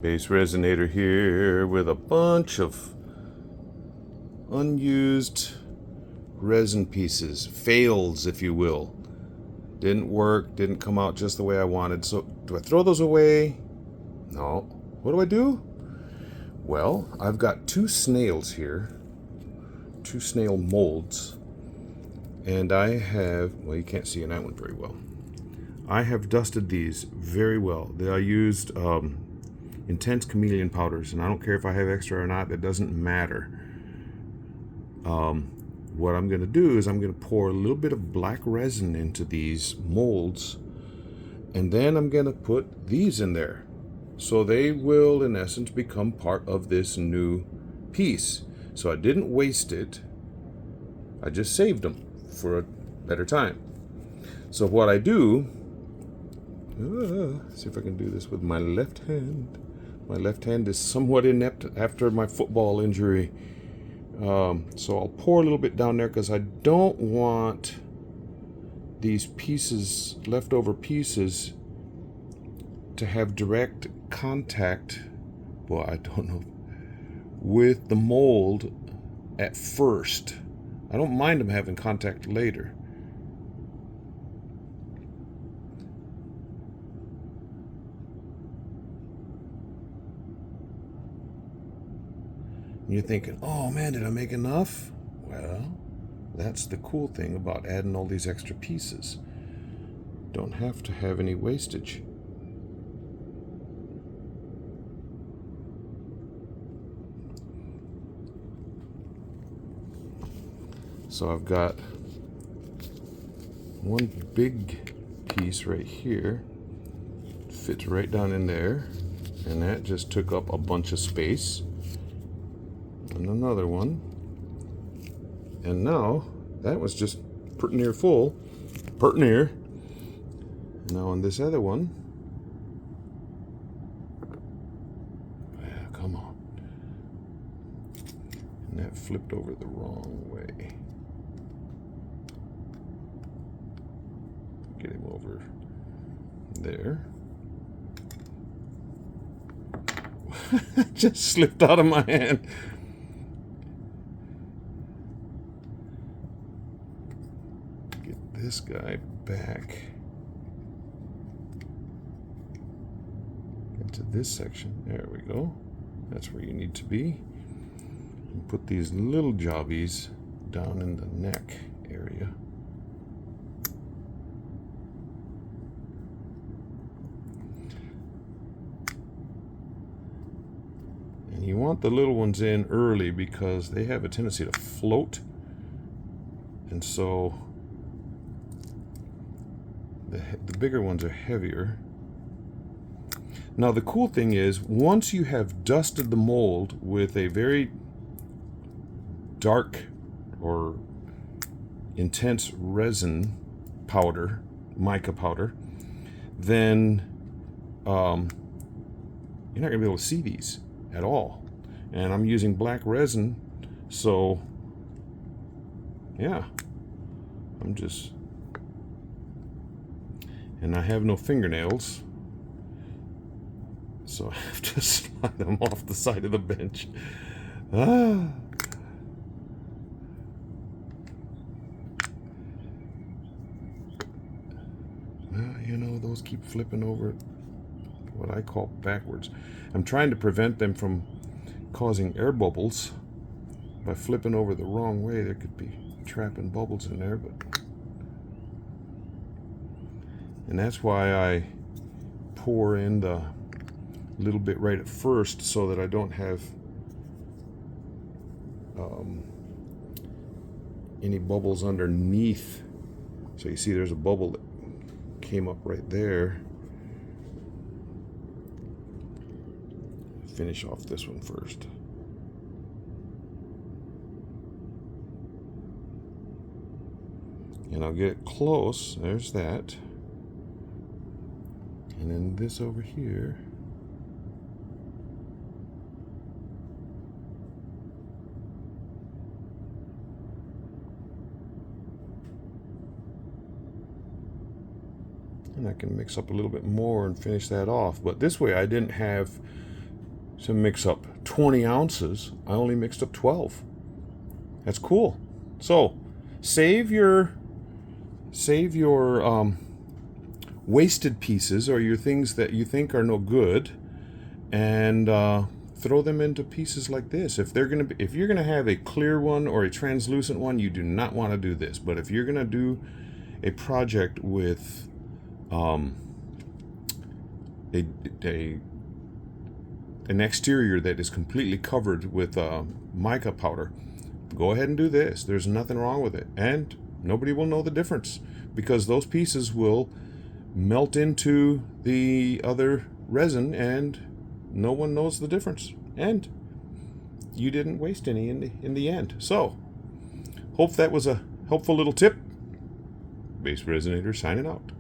Base resonator here with a bunch of unused resin pieces, fails if you will. Didn't work, didn't come out just the way I wanted. So do I throw those away? No. What do I do? Well, I've got two snails here, two snail molds, and I have, well, you can't see in that one very well. I have dusted these very well. I used intense chameleon powders, and I don't care if I have extra or not, that doesn't matter. What I'm going to do is I'm going to pour a little bit of black resin into these molds, and then I'm going to put these in there. So they will, in essence, become part of this new piece. So I didn't waste it. I just saved them for a better time. So what I do, see if I can do this with my left hand. My left hand is somewhat inept after my football injury. So I'll pour a little bit down there because I don't want these pieces, leftover pieces, to have direct contact, well, I don't know, with the mold at first. I don't mind them having contact later. And you're thinking, oh man, did I make enough? Well, that's the cool thing about adding all these extra pieces. Don't have to have any wastage. So I've got one big piece right here, fits right down in there, and that just took up a bunch of space. And another one, and now that was just pretty near full, pretty near. Now on this other one, yeah, come on, and that flipped over the wrong way. Get him over there. Just slipped out of my hand. Get this guy back into this section. There we go. That's where you need to be. And put these little jobbies down in the neck area. And you want the little ones in early because they have a tendency to float. And so the bigger ones are heavier. Now the cool thing is, once you have dusted the mold with a very dark or intense resin powder, mica powder, then you're not going to be able to see these at all. And I'm using black resin, so yeah, and I have no fingernails, so I have to slide them off the side of the bench. Well, you know, those keep flipping over what I call backwards. I'm trying to prevent them from causing air bubbles by flipping over the wrong way. There could be trapping bubbles in there, and that's why I pour in the little bit right at first so that I don't have any bubbles underneath. So you see there's a bubble that came up right there. Finish off this one first. And I'll get it close. There's that. And then this over here. And I can mix up a little bit more and finish that off. But this way I didn't have to mix up 20 ounces. I only mixed up 12. That's cool. So save your wasted pieces or your things that you think are no good, and throw them into pieces like this. If you're gonna have a clear one or a translucent one, you do not want to do this. But if you're gonna do a project with an exterior that is completely covered with mica powder, go ahead and do this. There's nothing wrong with it, and nobody will know the difference because those pieces will melt into the other resin and no one knows the difference, and you didn't waste any in the end. So hope that was a helpful little tip. Base Resonator signing out.